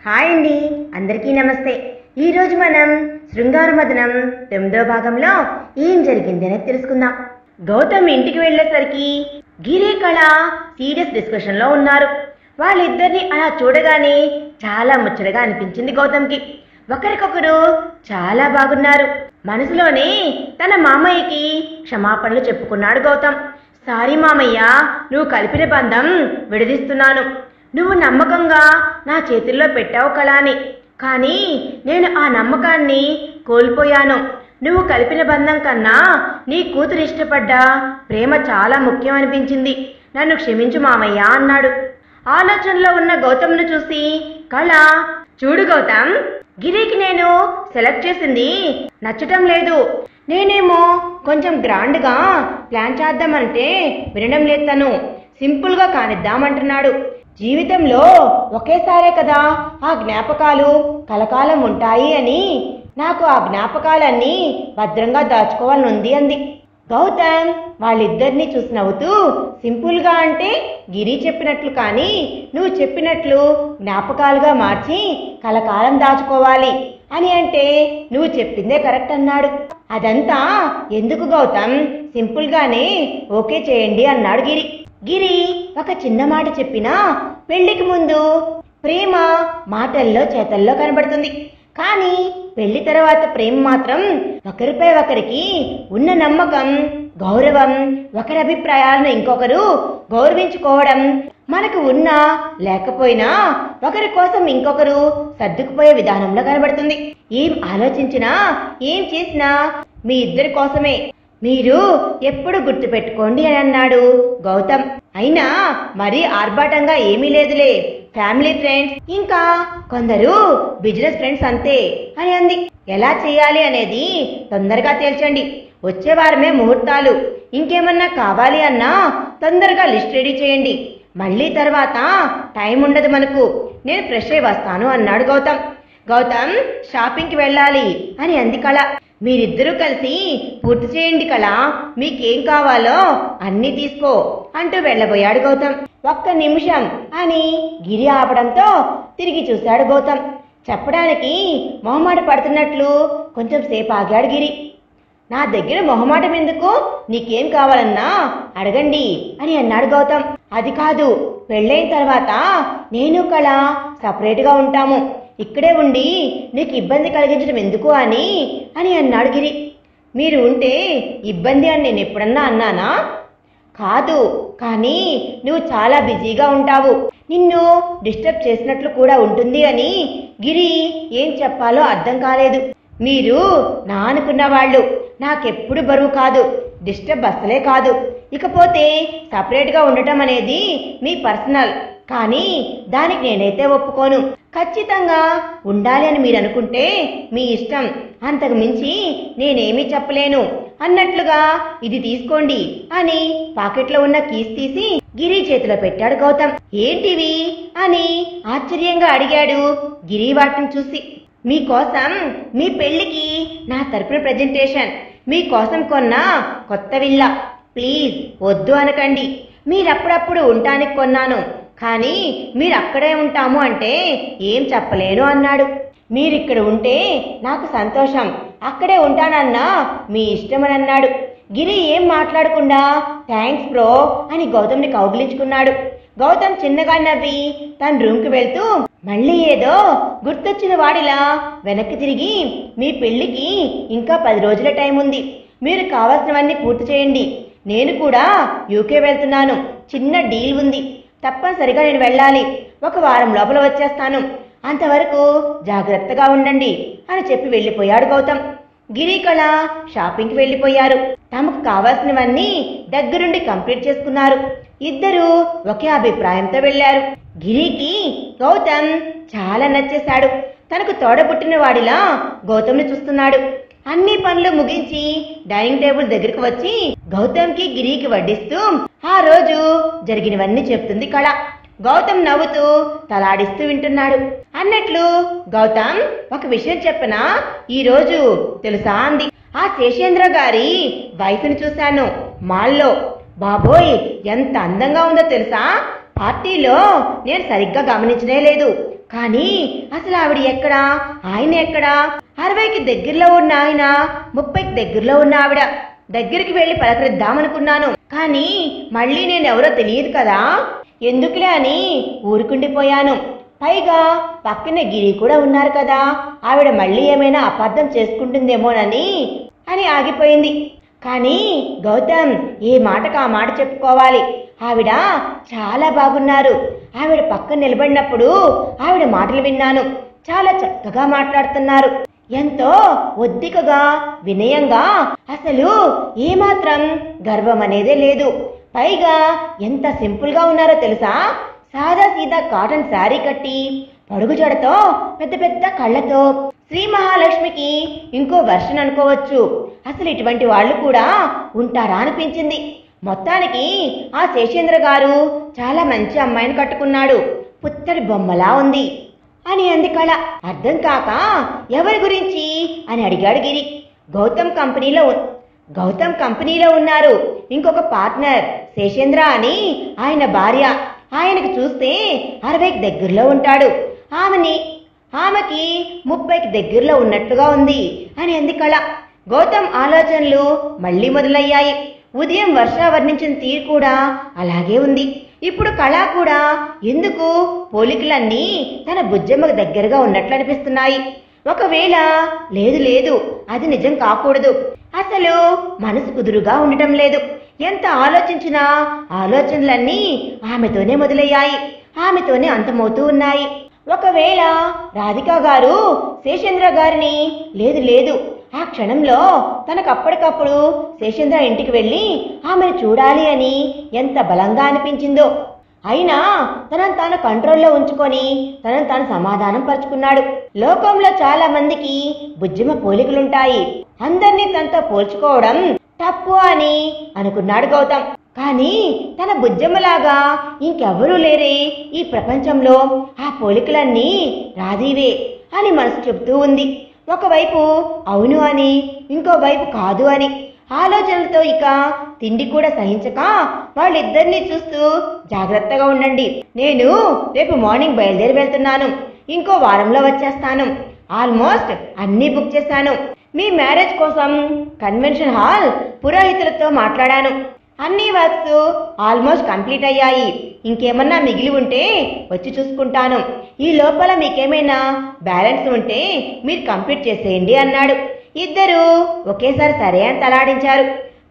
Hi అండి, అందరికీ నమస్తే. ఈరోజు మనం శృంగార మదనం 9వ భాగంలో ఏం జరిగింది అనేది తెలుసుకుందాం. గౌతమ్ ఇంటికి వెళ్ళేసరికి గిరి కళ సీరియస్ డిస్కషన్లో ఉన్నారు. వాళ్ళిద్దరిని అలా చూడగానే చాలా ముచ్చటగా అనిపించింది గౌతమ్కి. ఒకరికొకరు చాలా బాగున్నారు. మనసులోనే తన మామయ్యకి క్షమాపణలు చెప్పుకున్నాడు గౌతమ్. సారీ మామయ్య, నువ్వు కలిపిన బంధం విడదీస్తున్నాను. నువ్వు నమ్మకంగా నా చేతుల్లో పెట్టావు కళాని, కానీ నేను ఆ నమ్మకాన్ని కోల్పోయాను. నువ్వు కలిపిన బంధం కన్నా నీ కూతురు ఇష్టపడ్డ ప్రేమ చాలా ముఖ్యం అనిపించింది. నన్ను క్షమించు మామయ్య అన్నాడు. ఆలోచనలో ఉన్న గౌతమ్ను చూసి కళ, చూడు గౌతమ్, గిరికి నేను సెలెక్ట్ చేసింది నచ్చటం లేదు. నేనేమో కొంచెం గ్రాండ్గా ప్లాన్ చేద్దామంటే వినడం లేదు. తను సింపుల్గా కానిద్దామంటున్నాడు. జీవితంలో ఒకేసారే కదా ఆ జ్ఞాపకాలు కలకాలం ఉంటాయి అని నాకు ఆ జ్ఞాపకాలన్నీ భద్రంగా దాచుకోవాలనుంది అంది. గౌతమ్ వాళ్ళిద్దరినీ చూసి నవ్వుతూ, సింపుల్గా అంటే గిరి చెప్పినట్లు కానీ నువ్వు చెప్పినట్లు జ్ఞాపకాలుగా మార్చి కలకాలం దాచుకోవాలి అని అంటే నువ్వు చెప్పిందే కరెక్ట్ అన్నాడు. అదంతా ఎందుకు గౌతమ్, సింపుల్గానే ఓకే చేయండి అన్నాడు గిరి. గిరి ఒక చిన్న మాట చెప్పినా పెళ్లికి ముందు ప్రేమ మాటల్లో చేతల్లో కనబడుతుంది, కానీ పెళ్లి తర్వాత ప్రేమ మాత్రం ఒకరిపై ఒకరికి ఉన్న నమ్మకం, గౌరవం, ఒకరి అభిప్రాయాలను ఇంకొకరు గౌరవించుకోవడం, మనకు ఉన్నా లేకపోయినా ఒకరి కోసం ఇంకొకరు సర్దుకుపోయే విధానంలో కనబడుతుంది. ఏం ఆలోచించినా ఏం చేసినా మీ ఇద్దరి కోసమే, మీరు ఎప్పుడు గుర్తుపెట్టుకోండి అని అన్నాడు గౌతమ్. అయినా మరీ ఆర్భాటంగా ఏమీ లేదులే, ఫ్యామిలీ ఫ్రెండ్స్, ఇంకా కొందరు బిజినెస్ ఫ్రెండ్స్ అంతే అని అంది. ఎలా చేయాలి అనేది తొందరగా తేల్చండి, వచ్చే వారమే ముహూర్తాలు. ఇంకేమన్నా కావాలి అన్నా తొందరగా లిస్ట్ రెడీ చేయండి, మళ్ళీ తర్వాత టైం ఉండదు మనకు. నేను ఫ్రెష్ అయి వస్తాను అన్నాడు గౌతమ్. గౌతమ్, షాపింగ్కి వెళ్ళాలి అని అంది కళ. మీరిద్దరూ కలిసి పూర్తి చేయండి కళ, మీకేం కావాలో అన్నీ తీసుకో అంటూ వెళ్ళబోయాడు గౌతమ్. ఒక్క నిమిషం అని గిరి ఆపడంతో తిరిగి చూశాడు గౌతమ్. చెప్పడానికి మొహమాట పడుతున్నట్లు కొంచెం సేపు ఆగాడు గిరి. నా దగ్గర మొహమాటం ఎందుకు, నీకేం కావాలన్నా అడగండి అని అన్నాడు గౌతమ్. అది కాదు, పెళ్ళైన తర్వాత నేను కళ సపరేట్గా ఉంటాము, ఇక్కడే ఉండి నీకు ఇబ్బంది కలిగించడం ఎందుకు అని అన్నాడు గిరి. మీరు ఉంటే ఇబ్బంది అని నేను ఎప్పుడన్నా అన్నానా? కాదు, కానీ నువ్వు చాలా బిజీగా ఉంటావు, నిన్ను డిస్టర్బ్ చేసినట్లు కూడా ఉంటుంది అని గిరి ఏం చెప్పాలో అర్థం కాలేదు. మీరు నా అనుకున్న వాళ్ళు, నాకెప్పుడు బరువు కాదు, డిస్టర్బ్ అసలే కాదు. ఇకపోతే సపరేట్గా ఉండటం అనేది మీ పర్సనల్, కానీ దానికి నేనైతే ఒప్పుకోను. ఖచ్చితంగా ఉండాలి అని మీరు అనుకుంటే మీ ఇష్టం, అంతకు మించి నేనేమీ చెప్పలేను అన్నట్లుగా ఇది తీసుకోండి అని పాకెట్లో ఉన్న కీస్ తీసి గిరి చేతిలో పెట్టాడు గౌతమ్. ఏంటివి అని ఆశ్చర్యంగా అడిగాడు గిరి వాటిని చూసి. మీకోసం, మీ పెళ్లికి నా తరపున ప్రెజెంటేషన్, మీకోసం కొన్న కొత్త విల్లా, ప్లీజ్ వద్దు అనకండి. మీరప్పుడప్పుడు ఉండటానికి కొన్నాను, కానీ మీరు అక్కడే ఉంటాము అంటే ఏం చెప్పలేను అన్నాడు. మీరిక్కడ ఉంటే నాకు సంతోషం, అక్కడే ఉంటానన్నా మీ ఇష్టమని అన్నాడు. గిరి ఏం మాట్లాడకుండా థ్యాంక్స్ బ్రో అని గౌతమ్ని కౌగిలించుకున్నాడు. గౌతమ్ చిన్నగా నవ్వి తన రూమ్కి వెళ్తూ మళ్ళీ ఏదో గుర్తొచ్చిన వాడిలా వెనక్కి తిరిగి, మీ పెళ్లికి ఇంకా 10 రోజుల టైం ఉంది, మీరు కావాల్సినవన్నీ పూర్తి చేయండి. నేను కూడా యూకే వెళ్తున్నాను, చిన్న డీల్ ఉంది, తప్పనిసరిగా నేను వెళ్ళాలి, 1 వారం లోపల వచ్చేస్తాను, అంతవరకు జాగ్రత్తగా ఉండండి అని చెప్పి వెళ్ళిపోయాడు గౌతమ్. గిరి కళ షాపింగ్కి వెళ్ళిపోయారు. తమకు కావాల్సినవన్నీ దగ్గరుండి కంప్లీట్ చేసుకున్నారు. ఇద్దరూ ఒకే అభిప్రాయంతో వెళ్ళారు. గిరికి గౌతమ్ చాలా నచ్చేశాడు. తనకు తోడబుట్టిన వాడిలా గౌతమ్ని చూస్తున్నాడు. అన్ని పనులు ముగించి డైనింగ్ టేబుల్ దగ్గరికి వచ్చి గౌతమ్కి గిరికి వడ్డిస్తూ ఆ రోజు జరిగినవన్నీ చెప్తుంది కళ. గౌతమ్ నవ్వుతూ తలాడిస్తూ వింటున్నాడు. అన్నట్లు, గౌతమ్, ఒక విషయం చెప్పనా, ఈరోజు తెలుసా అంది. ఆ శేషేంద్ర గారి వైఫ్ని చూశాను మాల్లో. బాబోయ్, ఎంత అందంగా ఉందో తెలుసా, పార్టీలో నేను సరిగ్గా గమనించనే లేదు, కానీ అసలు ఆవిడ ఎక్కడా, ఆయన ఎక్కడా? 60కి దగ్గరలో ఉన్న ఆయన, 30కి దగ్గరలో ఉన్న ఆవిడ. దగ్గరికి వెళ్లి పలకరిద్దామనుకున్నాను, కానీ మళ్ళీ నేనెవరో తెలియదు కదా, ఎందుకులే అని ఊరుకుండిపోయాను. పైగా పక్కనే గిరి కూడా ఉన్నారు కదా, ఆవిడ మళ్ళీ ఏమైనా అపార్థం చేసుకుంటుందేమోనని ఆగిపోయింది. కానీ గౌతమ్ ఏ మాటకు ఆ మాట చెప్పుకోవాలి. ఆవిడ చాలా బాగున్నారు. ఆవిడ పక్కన నిలబడినప్పుడు ఆవిడ మాటలు విన్నాను. చాలా చక్కగా మాట్లాడుతున్నారు. ఎంతో ఒద్దికగా, వినయంగా, అసలు ఏమాత్రం గర్వం అనేదే లేదు. పైగా ఎంత సింపుల్ గా ఉన్నారో తెలుసా? సాదా సీదా కాటన్ శారీ కట్టి, పొడుగు జడతో, పెద్ద పెద్ద కళ్ళతో, శ్రీ మహాలక్ష్మికి ఇంకో వెర్షన్ అనుకోవచ్చు. అసలు ఇటువంటి వాళ్ళు కూడా ఉంటారా అనిపించింది. మొత్తానికి ఆ శేషేంద్ర గారు చాలా మంచి అమ్మాయిని కట్టుకున్నాడు, పుత్తడి బొమ్మలా ఉంది అని అంది కళ. అర్థం కాక ఎవరి గురించి అని అడిగాడు గిరి. గౌతమ్ కంపెనీలో ఉన్నారు. ఇంకొక పార్ట్నర్ శేషేంద్ర అని ఆయన భార్య. ఆయనకు చూస్తే 60కి దగ్గరలో ఉంటాడు. ఆమెకి 30కి దగ్గరలో ఉన్నట్లుగా ఉంది అని అంది కళ. గౌతమ్ ఆలోచనలు మళ్లీ మొదలయ్యాయి. ఉదయం వర్ష వర్ణించిన తీరు కూడా అలాగే ఉంది. ఇప్పుడు కళ కూడా ఎందుకు పోలికలన్నీ తన బుజ్జమ్మకు దగ్గరగా ఉన్నట్లు అనిపిస్తున్నాయి. ఒకవేళ లేదు అది నిజం కాకూడదు. అసలు మనసు కుదురుగా ఉండటం లేదు. ఎంత ఆలోచించినా ఆలోచనలన్నీ ఆమెతోనే మొదలయ్యాయి, ఆమెతోనే అంతమవుతూ ఉన్నాయి. ఒకవేళ రాధిక గారు శేషేంద్ర గారిని లేదు ఆ క్షణంలో తనకప్పటికప్పుడు శేషేంద్ర ఇంటికి వెళ్ళి ఆమెను చూడాలి అని ఎంత బలంగా అనిపించిందో. అయినా తనను తాను కంట్రోల్లో ఉంచుకొని తనను తాను సమాధానం పరుచుకున్నాడు. లోకంలో చాలా మందికి బుజ్జిమ పోలికలుంటాయి, అందరినీ తనతో పోల్చుకోవడం తప్పు అని అనుకున్నాడు గౌతమ్. కానీ తన బుజ్జమ్మలాగా ఇంకెవరూ లేరే ఈ ప్రపంచంలో, ఆ పోలికలన్నీ రాధీవే అని మనసు చెబుతూ ఉంది. ఒకవైపు అవును అని, ఇంకోవైపు కాదు అని. ఆలోచనలతో ఇక తిండి కూడా సహించక వాళ్ళిద్దరినీ చూస్తూ జాగ్రత్తగా ఉండండి, నేను రేపు మార్నింగ్ బయలుదేరి వెళ్తున్నాను, ఇంకో వారంలో వచ్చేస్తాను, ఆల్మోస్ట్ అన్నీ బుక్ చేశాను, మీ మ్యారేజ్ కోసం కన్వెన్షన్ హాల్ పురోహితులతో మాట్లాడాను, అన్ని వర్క్స్ ఆల్మోస్ట్ కంప్లీట్ అయ్యాయి, ఇంకేమన్నా మిగిలి ఉంటే వచ్చి చూసుకుంటాను, ఈ లోపల మీకేమైనా బ్యాలెన్స్ ఉంటే మీరు కంప్లీట్ చేసేయండి అన్నాడు. ఇద్దరూ ఒకేసారి సరే అని తలాడించారు.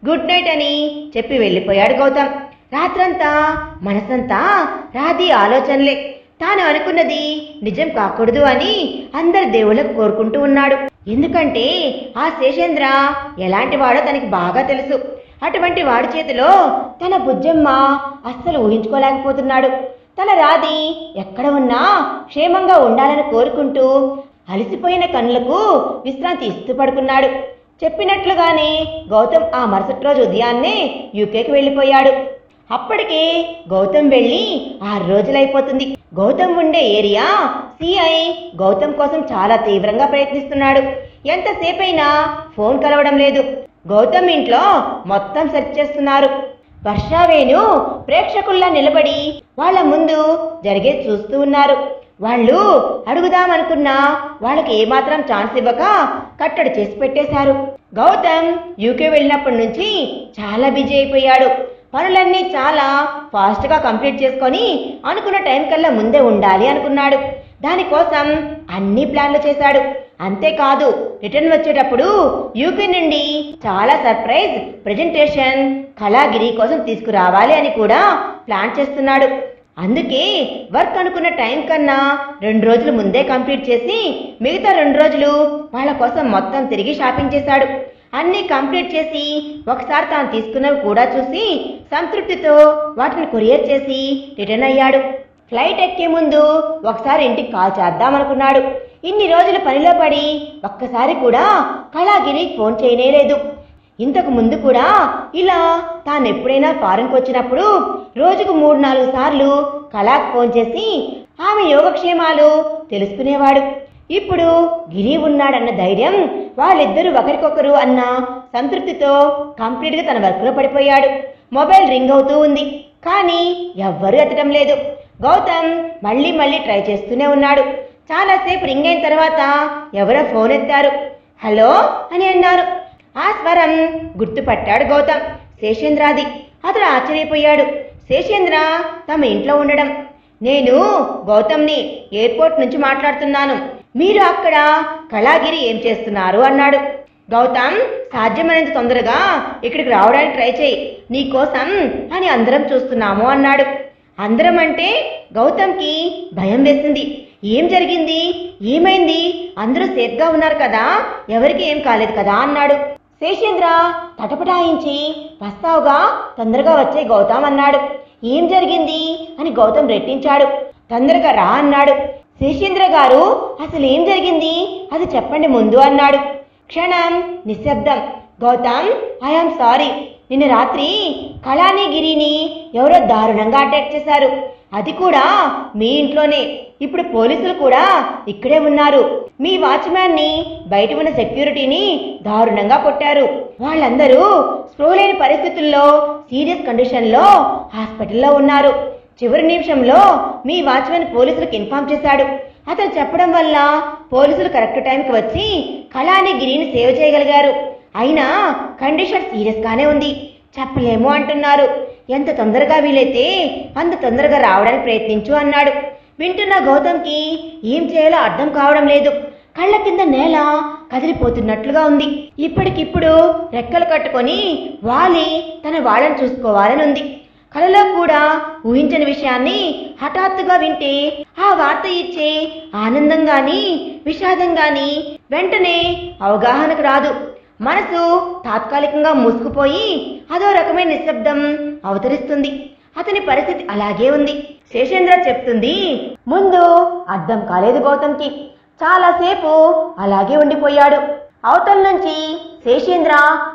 గుడ్ నైట్ అని చెప్పి వెళ్ళిపోయాడు గౌతమ్. రాత్రంతా మనసంతా రాధి ఆలోచనలే. తాను అనుకున్నది నిజం కాకూడదు అని అందరి దేవుళ్ళకు కోరుకుంటూ ఉన్నాడు. ఎందుకంటే ఆ శేషేంద్ర ఎలాంటి వాడో తనకి బాగా తెలుసు. అటువంటి వాడి చేతిలో తన బుజ్జమ్మ అస్సలు ఊహించుకోలేకపోతున్నాడు. తన రాధి ఎక్కడ ఉన్నా క్షేమంగా ఉండాలని కోరుకుంటూ అలసిపోయిన కన్నులకు విశ్రాంతి ఇస్తూ పడుకున్నాడు. చెప్పినట్లుగానే గౌతమ్ ఆ మరుసటి రోజు ఉదయాన్నే యూకేకి వెళ్ళిపోయాడు. అప్పటికే గౌతమ్ వెళ్ళి 6 రోజులైపోతుంది. గౌతమ్ ఉండే ఏరియా సిఐ గౌతమ్ కోసం చాలా తీవ్రంగా ప్రయత్నిస్తున్నాడు. ఎంతసేపైనా ఫోన్ కలవడం లేదు. గౌతమ్ ఇంట్లో మొత్తం సెర్చ్ చేస్తున్నారు. వర్షావేణు ప్రేక్షకుల్లా నిలబడి వాళ్ల ముందు జరిగేది చూస్తూ ఉన్నారు. వాళ్ళు అడుగుదామనుకున్నా వాళ్ళకి ఏమాత్రం ఛాన్స్ ఇవ్వక కట్టడి చేసి పెట్టేశారు. గౌతమ్ యూకే వెళ్ళినప్పటి నుంచి చాలా బిజీ అయిపోయాడు. పనులన్నీ చాలా ఫాస్ట్గా కంప్లీట్ చేసుకొని అనుకున్న టైం కల్లా ముందే ఉండాలి అనుకున్నాడు. దానికోసం అన్ని ప్లాన్లు చేశాడు. అంతేకాదు రిటర్న్ వచ్చేటప్పుడు యూకే నుండి చాలా సర్ప్రైజ్ ప్రెజెంటేషన్ కళాగిరి కోసం తీసుకురావాలి అని కూడా ప్లాన్ చేస్తున్నాడు. అందుకే వర్క్ అనుకున్న టైం కన్నా 2 రోజులు ముందే కంప్లీట్ చేసి మిగతా 2 రోజులు వాళ్ళ కోసం మొత్తం తిరిగి షాపింగ్ చేశాడు. అన్నీ కంప్లీట్ చేసి ఒకసారి తాను తీసుకున్నవి కూడా చూసి సంతృప్తితో వాటిని కొరియర్ చేసి రిటర్న్ అయ్యాడు. ఫ్లైట్ ఎక్కే ముందు ఒకసారి ఇంటికి కాల్ చేద్దామనుకున్నాడు. ఇన్ని రోజులు పనిలో పడి ఒక్కసారి కూడా కళాగిరికి ఫోన్ చేయనేలేదు. ఇంతకు ముందు కూడా ఇలా తాను ఎప్పుడైనా ఫారెన్కి వచ్చినప్పుడు రోజుకు 3-4 సార్లు కళాకు ఫోన్ చేసి ఆమె యోగక్షేమాలు తెలుసుకునేవాడు. ఇప్పుడు గిరి ఉన్నాడన్న ధైర్యం, వాళ్ళిద్దరూ ఒకరికొకరు అన్న సంతృప్తితో కంప్లీట్గా తన వర్క్లో పడిపోయాడు. మొబైల్ రింగ్ అవుతూ ఉంది, కానీ ఎవ్వరూ ఎత్తడం లేదు. గౌతమ్ మళ్ళీ మళ్ళీ ట్రై చేస్తూనే ఉన్నాడు. చాలాసేపు రింగ్ అయిన తర్వాత ఎవరో ఫోన్ ఎత్తారు. హలో అని అన్నారు. ఆ స్వరం గుర్తుపట్టాడు గౌతమ్. శేషేంద్రాది. అతడు ఆశ్చర్యపోయాడు. శేషేంద్ర తమ ఇంట్లో ఉండడం. నేను గౌతమ్ని ఎయిర్పోర్ట్ నుంచి మాట్లాడుతున్నాను. మీరు అక్కడ కళాగిరి ఏం చేస్తున్నారు అన్నాడు. గౌతమ్, సాధ్యమైనంత తొందరగా ఇక్కడికి రావడానికి ట్రై చేయి, నీకోసం అని అందరం చూస్తున్నాము అన్నాడు. అందరం అంటే గౌతమ్కి భయం వేసింది. ఏం జరిగింది, ఏమైంది, అందరూ సేఫ్గా ఉన్నారు కదా, ఎవరికి ఏం కాలేదు కదా అన్నాడు. శేషేంద్ర తటపటాయించి వస్తావుగా, తొందరగా వచ్చే గౌతమ్ అన్నాడు. ఏం జరిగింది అని గౌతమ్ రెట్టించాడు. తొందరగా రా అన్నాడు. శేషేంద్ర గారు, అసలు ఏం జరిగింది అది చెప్పండి ముందు అన్నాడు. క్షణం నిశ్శబ్దం. గౌతమ్, ఐఆమ్ సారీ, నిన్న రాత్రి కళానిగిరిని ఎవరో దారుణంగా అటాక్ చేశారు. అది కూడా మీ ఇంట్లోనే. ఇప్పుడు పోలీసులు కూడా ఇక్కడే ఉన్నారు. మీ వాచ్మ్యాన్ ని, బయట ఉన్న సెక్యూరిటీని దారుణంగా కొట్టారు. వాళ్ళందరూ స్పృహ లేని పరిస్థితుల్లో సీరియస్ కండిషన్లో హాస్పిటల్లో ఉన్నారు. చివరి నిమిషంలో మీ వాచ్మెన్ పోలీసులకు ఇన్ఫార్మ్ చేశాడు. అతను చెప్పడం వల్ల పోలీసులు కరెక్ట్ టైంకి వచ్చి కళానిగిరిని సేవ్ చేయగలిగారు. అయినా కండిషన్ సీరియస్గానే ఉంది, చెప్పలేము అంటున్నారు. ఎంత తొందరగా వీలైతే అంత తొందరగా రావడానికి ప్రయత్నించు అన్నాడు. వింటున్న గౌతమ్కి ఏం చేయాలో అర్థం కావడం లేదు. కళ్ళ కింద నేల కదిలిపోతున్నట్లుగా ఉంది. ఇప్పటికిప్పుడు రెక్కలు కట్టుకొని వాలి తన వాళ్ళని చూసుకోవాలని ఉంది. కలలో కూడా ఊహించని విషయాన్ని హఠాత్తుగా వింటే ఆ వార్త ఇచ్చే ఆనందం గాని విషాదం గాని వెంటనే అవగాహనకు రాదు. మనసు తాత్కాలికంగా మూసుకుపోయి అదో రకమైన నిశ్శబ్దం అవతరిస్తుంది. అతని పరిస్థితి అలాగే ఉంది. శేషేంద్ర చెప్తుంది ముందు అర్థం కాలేదు గౌతమ్కి. చాలాసేపు అలాగే ఉండిపోయాడు. అవతల నుంచి శేషేంద్ర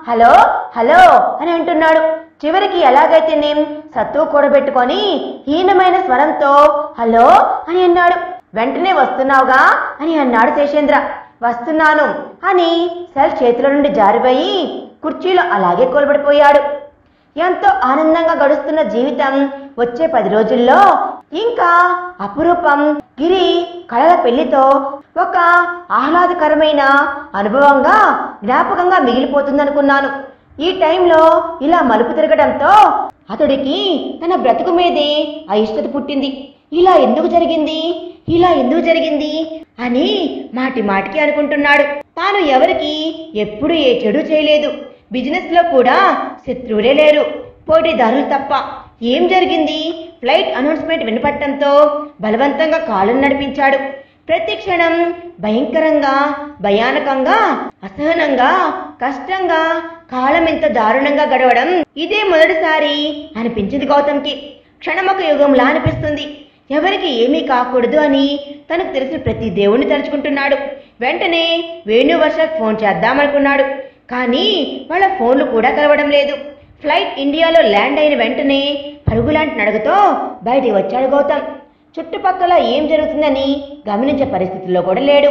హలో హలో అని అంటున్నాడు. చివరికి ఎలాగైతే నేను సత్తు కూడబెట్టుకొని హీనమైన స్వరంతో హలో అని అన్నాడు. వెంటనే వస్తున్నావుగా అని అన్నాడు శేషేంద్ర. వస్తున్నాను అని సెల్ చేతుల నుండి జారిపోయి కుర్చీలో అలాగే కూలబడిపోయాడు. ఎంతో ఆనందంగా గడుస్తున్న జీవితం వచ్చే 10 రోజుల్లో ఇంకా అపురూపం గిరి కళల పెళ్లితో ఒక ఆహ్లాదకరమైన అనుభవంగా జ్ఞాపకంగా మిగిలిపోతుందనుకున్నాను. ఈ టైంలో ఇలా మలుపు తిరగడంతో అతడికి తన బ్రతుకు మీదే అయిష్టత పుట్టింది. ఇలా ఎందుకు జరిగింది, ఇలా ఎందుకు జరిగింది అని మాటి మాటికి అనుకుంటున్నాడు. తాను ఎవరికి ఎప్పుడు ఏ చెడు చేయలేదు. బిజినెస్ లో కూడా శత్రువులే లేరు, పోటీదారులు తప్ప. ఏం జరిగింది? ఫ్లైట్ అనౌన్స్మెంట్ వినపడటంతో బలవంతంగా కాళ్ళను నడిపించాడు. ప్రతి క్షణం భయంకరంగా, భయానకంగా, అసహనంగా, కష్టంగా, కాలం ఎంత దారుణంగా గడవడం ఇదే మొదటిసారి అనిపించింది గౌతమ్కి. క్షణమొక యుగంలా అనిపిస్తుంది. ఎవరికి ఏమీ కాకూడదు అని తనకు తెలిసిన ప్రతి దేవుణ్ణి తలుచుకుంటున్నాడు. వెంటనే వేణువర్షకు ఫోన్ చేద్దామనుకున్నాడు. కానీ వాళ్ళ ఫోన్లు కూడా కలవడం లేదు. ఫ్లైట్ ఇండియాలో ల్యాండ్ అయిన వెంటనే పరుగులాంటి నడకతో బయటికి వచ్చాడు గౌతమ్. చుట్టుపక్కల ఏం జరుగుతుందని గమనించే పరిస్థితుల్లో కూడా లేడు.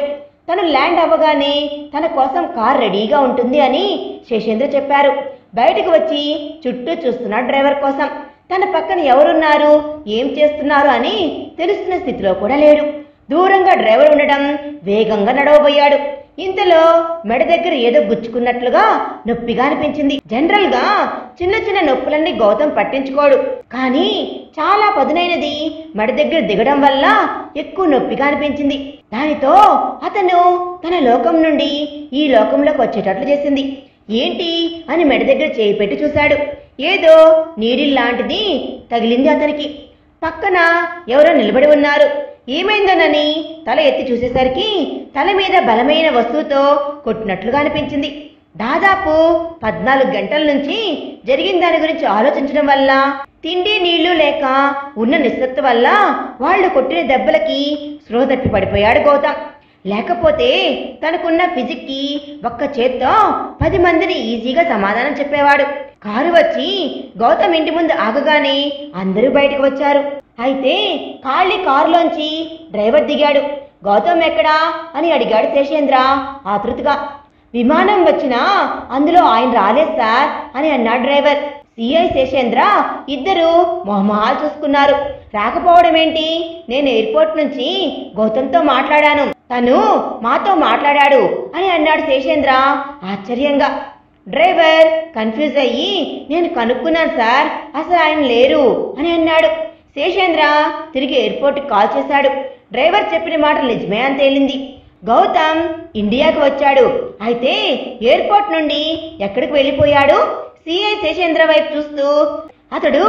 తను ల్యాండ్ అవ్వగానే తన కోసం కార్ రెడీగా ఉంటుంది అని శేషేంద్ర చెప్పారు. బయటకు వచ్చి చుట్టూ చూస్తున్నాడు డ్రైవర్ కోసం. తన పక్కన ఎవరున్నారు, ఏం చేస్తున్నారు అని తెలుస్తున్న స్థితిలో కూడా లేడు. దూరంగా డ్రైవర్ ఉండడం వేగంగా నడవబోయాడు. ఇంతలో మెడ దగ్గర ఏదో గుచ్చుకున్నట్లుగా నొప్పిగా అనిపించింది. జనరల్ గా చిన్న చిన్న నొప్పులన్నీ గౌతమ్ పట్టించుకోడు, కానీ చాలా పదునైనది మెడ దగ్గర దిగడం వల్ల ఎక్కువ నొప్పిగా అనిపించింది. దానితో అతను తన లోకం నుండి ఈ లోకంలోకి వచ్చేటట్లు చేసింది. ఏంటి అని మెడ దగ్గర చేయి పెట్టి చూశాడు. ఏదో నీడిల్లాంటిది తగిలింది అతనికి. పక్కన ఎవరో నిలబడి ఉన్నారు. ఏమైందోనని తల ఎత్తి చూసేసరికి తల మీద బలమైన వస్తువుతో కొట్టినట్లుగా అనిపించింది. దాదాపు 14 గంటల నుంచి జరిగిన దాని గురించి ఆలోచించడం వల్ల, తిండి నీళ్లు లేక ఉన్న నిస్సత్తు వల్ల వాళ్ళు కొట్టిన దెబ్బలకి స్పృహ తప్పి పడిపోయాడు గౌతమ్. లేకపోతే తనకున్న ఫిజిక్కి ఒక్క చేత్తో 10 మందిని ఈజీగా సమాధానం చెప్పేవాడు. కారు వచ్చి గౌతమ్ ఇంటి ముందు ఆగగానే అందరూ బయటకు వచ్చారు. అయితే ఖాళీ కారులోంచి డ్రైవర్ దిగాడు. గౌతమ్ ఎక్కడా అని అడిగాడు శేషేంద్ర ఆతృతగా. విమానం వచ్చినా అందులో ఆయన రాలేదు సార్ అని అన్నాడు డ్రైవర్. సిఐ శేషేంద్ర ఇద్దరు మొహమొహాలు చూసుకున్నారు. రాకపోవడం ఏంటి? నేను ఎయిర్పోర్ట్ నుంచి గౌతమ్తో మాట్లాడాను, తను మాతో మాట్లాడాడు అని అన్నాడు శేషేంద్ర ఆశ్చర్యంగా. డ్రైవర్ కన్ఫ్యూజ్ అయ్యి నేను కనుక్కున్నాను సార్, అసలు ఆయన లేరు అని అన్నాడు. శేషేంద్ర తిరిగి ఎయిర్పోర్ట్కి కాల్ చేశాడు. డ్రైవర్ చెప్పిన మాట నిజమే అని తేలింది. గౌతమ్ ఇండియాకు వచ్చాడు. అయితే ఎయిర్పోర్ట్ నుండి ఎక్కడికి వెళ్ళిపోయాడు? సిఐ శేషేంద్ర వైపు చూస్తూ అతడు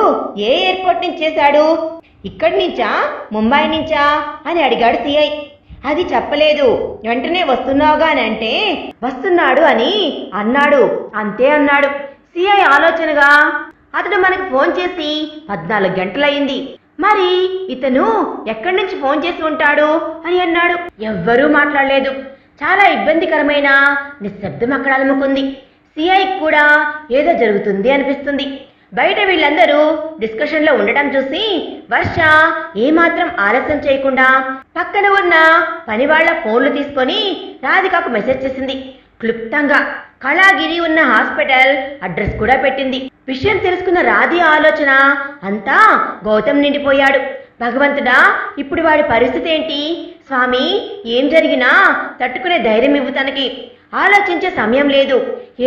ఏ ఎయిర్పోర్ట్ నుంచి చేశాడు? ఇక్కడి నుంచా ముంబై నుంచా అని అడిగాడు సిఐ. అది చెప్పలేదు. వెంటనే వస్తున్నావుగా అని అంటే వస్తున్నాడు అని అన్నాడు, అంతే అన్నాడు. సిఐ ఆలోచనగా అతడు మనకు ఫోన్ చేసి 14 గంటలయ్యింది, మరి ఇతను ఎక్కడి నుంచి ఫోన్ చేసి ఉంటాడు అని అన్నాడు. ఎవ్వరూ మాట్లాడలేదు. చాలా ఇబ్బందికరమైన నిశ్శబ్దం అక్కడ అలుముకుంది. సిఐకి కూడా ఏదో జరుగుతుంది అనిపిస్తుంది. బయట వీళ్ళందరూ డిస్కషన్లో ఉండటం చూసి వర్ష ఏమాత్రం ఆలస్యం చేయకుండా పక్కన ఉన్న పని వాళ్ల ఫోన్లు తీసుకొని రాధికకు మెసేజ్ చేసింది. క్లుప్తంగా కళాగిరి ఉన్న హాస్పిటల్ అడ్రస్ కూడా పెట్టింది. విషయం తెలుసుకున్న రాధి ఆలోచన అంతా గౌతమ్ నిండిపోయాడు. భగవంతుడా, ఇప్పుడు వాడి పరిస్థితి ఏంటి? స్వామి, ఏం జరిగినా తట్టుకునే ధైర్యం ఇవ్వు తనకి. ఆలోచించే సమయం లేదు,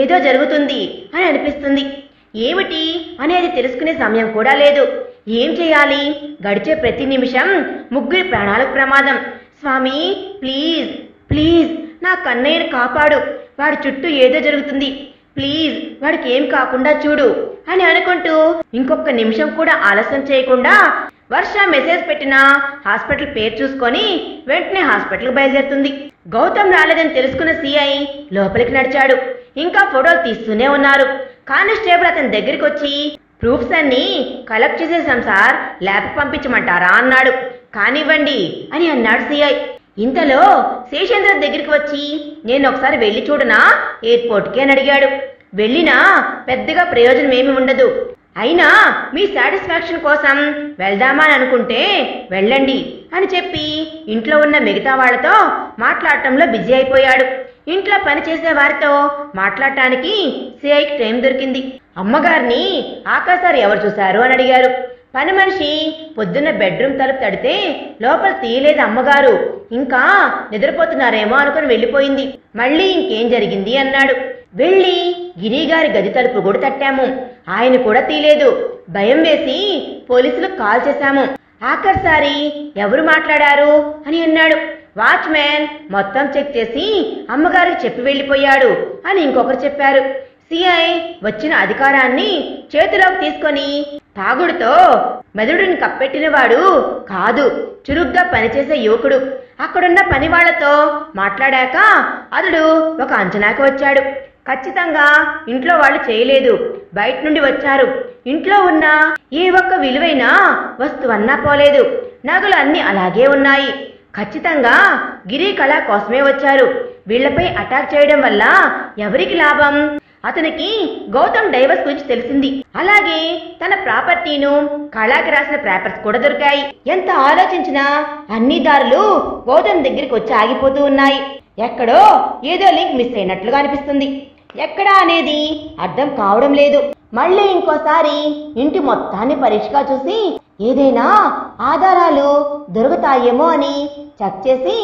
ఏదో జరుగుతుంది అని అనిపిస్తుంది. ఏమిటి అనేది తెలుసుకునే సమయం కూడా లేదు. ఏం చేయాలి? గడిచే ప్రతి నిమిషం ముగ్గురి ప్రాణాలకు ప్రమాదం. స్వామి, ప్లీజ్ ప్లీజ్ నా కన్నయ్యను కాపాడు. వాడి చుట్టూ ఏదో జరుగుతుంది, ప్లీజ్ వాడికి ఏం కాకుండా చూడు అని అనుకుంటూ ఇంకొక నిమిషం కూడా ఆలస్యం చేయకుండా వర్ష మెసేజ్ పెట్టిన హాస్పిటల్ పేరు చూసుకొని వెంటనే హాస్పిటల్కి బయలుదేరుతుంది. గౌతమ్ రాలేదని తెలుసుకున్న సిఐ లోపలికి నడిచాడు. ఇంకా ఫోటోలు తీస్తూనే ఉన్నారు. కానిస్టేబుల్ అతని దగ్గరికి వచ్చి ప్రూఫ్స్ అన్ని కలెక్ట్ చేసేసాం సార్, ల్యాబ్కి పంపించమంటారా అన్నాడు. కానివ్వండి అని అన్నాడు సిఐ. ఇంతలో శేషేంద్ర దగ్గరికి వచ్చి నేను ఒకసారి వెళ్ళి చూడనా ఎయిర్పోర్ట్కి అని అడిగాడు. వెళ్ళినా పెద్దగా ప్రయోజనం ఏమి ఉండదు, అయినా మీ సాటిస్ఫాక్షన్ కోసం వెళ్దామా అని అనుకుంటే వెళ్ళండి అని చెప్పి ఇంట్లో ఉన్న మిగతా వాళ్లతో మాట్లాడటంలో బిజీ అయిపోయాడు. ఇంట్లో పనిచేసే వారితో మాట్లాడటానికి సిఐకి టైం దొరికింది. అమ్మగారిని ఆకాశారు ఎవరు చూశారు అని అడిగారు. పని మనిషి పొద్దున్న బెడ్రూమ్ తలుపు తడితే లోపల తీయలేదు అమ్మగారు, ఇంకా నిద్రపోతున్నారేమో అనుకుని వెళ్ళిపోయింది. మళ్ళీ ఇంకేం జరిగింది అన్నాడు. వెళ్ళి గిరిగారి గది తలుపు కూడా తట్టాము, ఆయన కూడా తీయలేదు. భయం వేసి పోలీసులకు కాల్ చేశాము. ఆఖరిసారి ఎవరు మాట్లాడారు అని అన్నాడు. వాచ్మెన్ మొత్తం చెక్ చేసి అమ్మగారికి చెప్పి వెళ్ళిపోయాడు అని ఇంకొకరు చెప్పారు. సిఐ వచ్చిన అధికారాన్ని చేతిలోకి తీసుకొని తాగుడుతో మెదడుని కప్పెట్టినవాడు కాదు, చురుగ్గా పనిచేసే యువకుడు. అక్కడున్న పని వాళ్లతో మాట్లాడాక అతడు ఒక అంచనాకి వచ్చాడు. ఖచ్చితంగా ఇంట్లో వాళ్ళు చేయలేదు, బయట నుండి వచ్చారు. ఇంట్లో ఉన్న ఏ ఒక్క విలువైన వస్తువన్నా పోలేదు, నగలు అన్ని అలాగే ఉన్నాయి. ఖచ్చితంగా గిరి కళ కోసమే వచ్చారు. వీళ్లపై అటాక్ చేయడం వల్ల ఎవరికి లాభం? అతనికి గౌతమ్ డైవర్స్ గురించి తెలిసింది. అలాగే తన ప్రాపర్టీను కళాకి రాసిన పేపర్స్ కూడా దొరికాయి. ఎంత ఆలోచించినా అన్ని దారులు గౌతమ్ దగ్గరికి వచ్చి ఆగిపోతూ ఉన్నాయి. ఎక్కడో ఏదో లింక్ మిస్ అయినట్లుగా అనిపిస్తుంది. ఎక్కడా అనేది అర్థం కావడం లేదు. మళ్ళీ ఇంకోసారి ఇంటి మొత్తాన్ని పరీక్షగా చూసి ఏదైనా ఆధారాలు దొరుకుతాయేమో అని చెక్ చేసి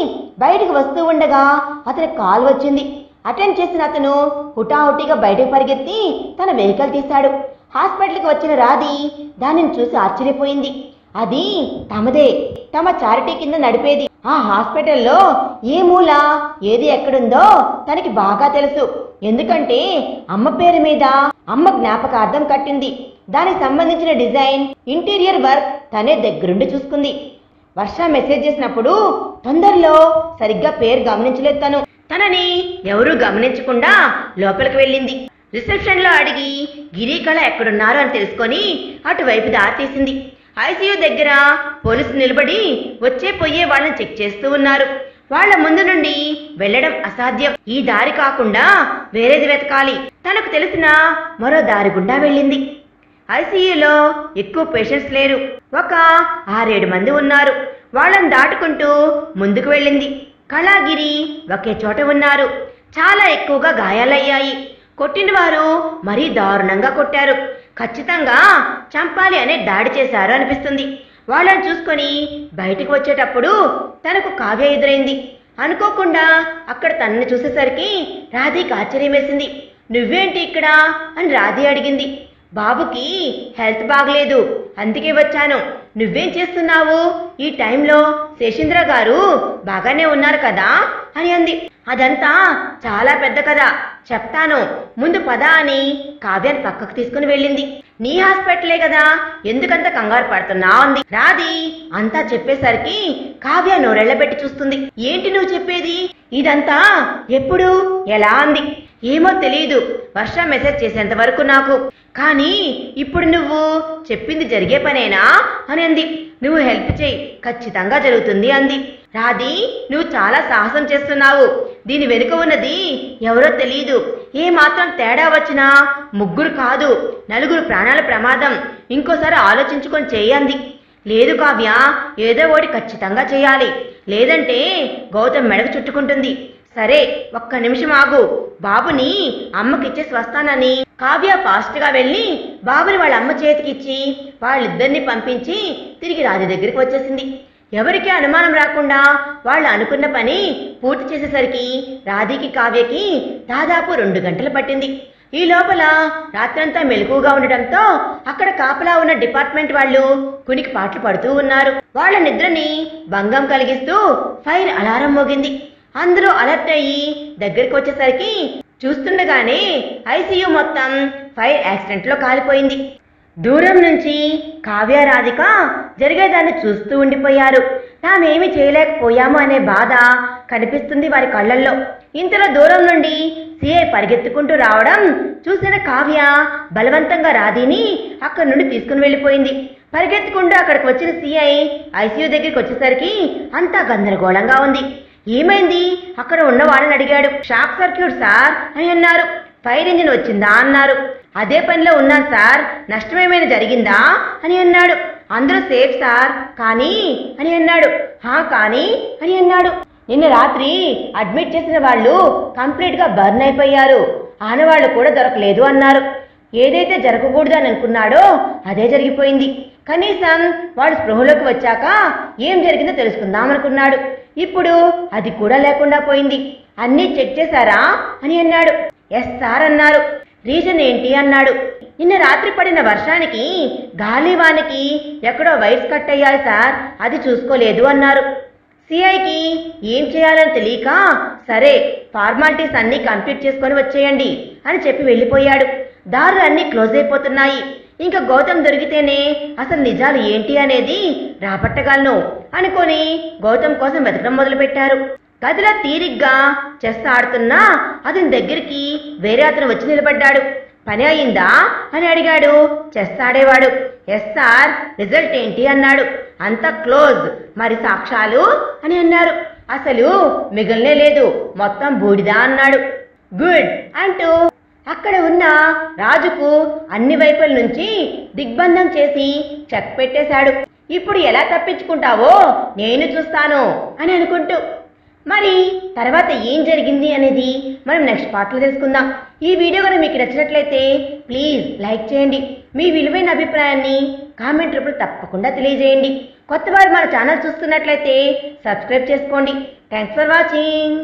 బయటకు వస్తూ ఉండగా అతనికి కాల్ వచ్చింది. అటెండ్ చేసిన అతను హుటాహుటిగా బయటకు పరిగెత్తి తన వెహికల్ తీశాడు. హాస్పిటల్కి వచ్చిన రాధి దానిని చూసి ఆశ్చర్యపోయింది. అది తమదే, తమ చారిటీ కింద నడిపేది. ఆ హాస్పిటల్లో ఏ మూల ఏది ఎక్కడుందో తనకి బాగా తెలుసు. ఎందుకంటే అమ్మ పేరు మీద అమ్మ జ్ఞాపకార్థం కట్టింది. దానికి సంబంధించిన డిజైన్, ఇంటీరియర్ వర్క్ తనే దగ్గరుండి చూసుకుంది. వర్ష మెసేజ్ చేసినప్పుడు తొందరలో సరిగ్గా పేరు గమనించలేదు. తనని ఎవరూ గమనించకుండా లోపలికి వెళ్ళింది. రిసెప్షన్ లో అడిగి గిరికళ ఎక్కడున్నారు అని తెలుసుకొని అటువైపు దారి తీసింది. ఐసీయూ దగ్గర పోలీసులు నిలబడి వచ్చే పోయే వాళ్ళని చెక్ చేస్తూ ఉన్నారు. వాళ్ల ముందు నుండి వెళ్లడం అసాధ్యం. ఈ దారి కాకుండా వేరేది వెతకాలి. తనకు తెలిసిన మరో దారి గుండా వెళ్ళింది. ఐసీయూలో ఎక్కువ పేషెంట్స్ లేరు, ఒక 6-7 మంది ఉన్నారు. వాళ్ళని దాటుకుంటూ ముందుకు వెళ్ళింది. కళాగిరి ఒకే చోట ఉన్నారు. చాలా ఎక్కువగా గాయాలయ్యాయి. కొట్టిన వారు మరీ దారుణంగా కొట్టారు. ఖచ్చితంగా చంపాలి అనే దాడి చేశారు అనిపిస్తుంది. వాళ్ళని చూసుకొని బయటికి వచ్చేటప్పుడు తనకు కావ్య ఎదురైంది. అనుకోకుండా అక్కడ తనని చూసేసరికి రాధీకి ఆశ్చర్యం వేసింది. నువ్వేంటి ఇక్కడ అని రాధి అడిగింది. బాబుకి హెల్త్ బాగలేదు, అందుకే వచ్చాను. నువ్వేం చేస్తున్నావు ఈ టైంలో? శేషేంద్ర గారు బాగానే ఉన్నారు కదా అని అంది. అదంతా చాలా పెద్ద కథ, చెప్తాను, ముందు పద అని కావ్యాన్ని పక్కకు తీసుకుని వెళ్ళింది. నీ హాస్పిటలే కదా, ఎందుకంత కంగారు పడుతున్నావు అంది. రాధి అంతా చెప్పేసరికి కావ్య నోరెళ్లబెట్టి చూస్తుంది. ఏంటి నువ్వు చెప్పేది? ఇదంతా ఎప్పుడు, ఎలా అంది. ఏమో తెలియదు, వర్ష మెసేజ్ చేసేంత వరకు నాకు. కానీ ఇప్పుడు నువ్వు చెప్పింది జరిగే పనేనా అని అంది. నువ్వు హెల్ప్ చేయి, ఖచ్చితంగా జరుగుతుంది అంది. రాధి, నువ్వు చాలా సాహసం చేస్తున్నావు. దీని వెనుక ఉన్నది ఎవరో తెలియదు. ఏ మాత్రం తేడా వచ్చినా 3 కాదు 4 ప్రాణాల ప్రమాదం. ఇంకోసారి ఆలోచించుకొని చేయండి. లేదు కావ్య, ఏదో ఒకటి ఖచ్చితంగా చేయాలి, లేదంటే గౌతమ్ మెడకు చుట్టుకుంటుంది. సరే, ఒక్క నిమిషం ఆగు, బాబుని అమ్మకిచ్చేసి వస్తానని కావ్య ఫాస్ట్గా వెళ్ళి బాబుని వాళ్ళ అమ్మ చేతికిచ్చి వాళ్ళిద్దరిని పంపించి తిరిగి రాధి దగ్గరికి వచ్చేసింది. ఎవరికీ అనుమానం రాకుండా వాళ్ళు అనుకున్న పని పూర్తి చేసేసరికి రాధికి కావ్యకి దాదాపు 2 గంటలు పట్టింది. ఈ లోపల రాత్రంతా మెలకుగా ఉండటంతో అక్కడ కాపలా ఉన్న డిపార్ట్మెంట్ వాళ్ళు కునికి పాటలు పడుతూ ఉన్నారు. వాళ్ళ నిద్రని భంగం కలిగిస్తూ ఫైర్ అలారం మోగింది. అందరూ అలర్ట్ అయ్యి దగ్గరికి వచ్చేసరికి చూస్తుండగానే ఐసీయూ మొత్తం ఫైర్ యాక్సిడెంట్లో కాలిపోయింది. దూరం నుంచి కావ్య రాధిక జరిగేదాన్ని చూస్తూ ఉండిపోయారు. తామేమి చేయలేకపోయాము అనే బాధ కనిపిస్తుంది వారి కళ్ళల్లో. ఇంతలో దూరం నుండి సిఐ పరిగెత్తుకుంటూ రావడం చూసిన కావ్య బలవంతంగా రాధిని అక్కడి నుండి తీసుకుని వెళ్ళిపోయింది. పరిగెత్తుకుంటూ అక్కడికి వచ్చిన సిఐ ఐసీయూ దగ్గరికి వచ్చేసరికి అంతా గందరగోళంగా ఉంది. ఏమైంది అక్కడ ఉన్న వాళ్ళని అడిగాడు. షాక్ సర్క్యూట్ సార్ అని అన్నారు. ఫైర్ ఇంజిన్ వచ్చిందా అన్నారు. అదే పనిలో ఉన్నారు సార్, నష్టమేమైనా జరిగిందా అని అన్నాడు. అందరూ సేఫ్ సార్ కానీ అని అన్నాడు. కానీ అని అన్నాడు. నిన్న రాత్రి అడ్మిట్ చేసిన వాళ్ళు కంప్లీట్గా బర్న్ అయిపోయారు, ఆనవాళ్లు కూడా దొరకలేదు అన్నారు. ఏదైతే జరగకూడదు అని అనుకున్నాడో అదే జరిగిపోయింది. కనీసం వాడు స్పృహలోకి వచ్చాక ఏం జరిగిందో తెలుసుకుందామనుకున్నాడు. ఇప్పుడు అది కూడా లేకుండా పోయింది. అన్నీ చెక్ చేశారా అని అన్నాడు. ఎస్ సార్ అన్నారు. రీజన్ ఏంటి అన్నాడు. నిన్న రాత్రి పడిన వర్షానికి గాలివానికి ఎక్కడో వైర్స్ కట్ అయ్యాయి సార్, అది చూసుకోలేదు అన్నారు. సిఐకి ఏం చేయాలని తెలియక సరే ఫార్మాలిటీస్ అన్నీ కంప్లీట్ చేసుకొని వచ్చేయండి అని చెప్పి వెళ్ళిపోయాడు. దారులు అన్నీ క్లోజ్ అయిపోతున్నాయి. ఇంకా గౌతమ్ దొరికితేనే అసలు నిజాలు ఏంటి అనేది రాబట్టగలను అనుకొని గౌతమ్ కోసం వెతకడం మొదలుపెట్టారు. గదిలో తీరిగ్గా చెస్ ఆడుతున్నా అతని దగ్గరికి వేరే అతను వచ్చి నిలబడ్డాడు. పని అయిందా అని అడిగాడు. చెస్ ఆడేవాడు. ఎస్ సార్, రిజల్ట్ ఏంటి అన్నాడు. అంతా క్లోజ్, మరి సాక్ష్యాలు అని అన్నారు. అసలు మిగిలినే లేదు, మొత్తం బూడిదా అన్నాడు. గుడ్ అంటూ అక్కడ ఉన్న రాజుకు అన్ని వైపుల నుంచి దిగ్బంధం చేసి చెక్ పెట్టేశాడు. ఇప్పుడు ఎలా తప్పించుకుంటావో నేను చూస్తాను అని అనుకుంటూ. మరి తర్వాత ఏం జరిగింది అనేది మనం నెక్స్ట్ పార్ట్లో తెలుసుకుందాం. ఈ వీడియో కనుక మీకు నచ్చినట్లయితే ప్లీజ్ లైక్ చేయండి. మీ విలువైన అభిప్రాయాన్ని కామెంట్ రూపంలో తప్పకుండా తెలియజేయండి. కొత్త వారు మన ఛానల్ చూస్తున్నట్లయితే సబ్స్క్రైబ్ చేసుకోండి. Thanks for watching.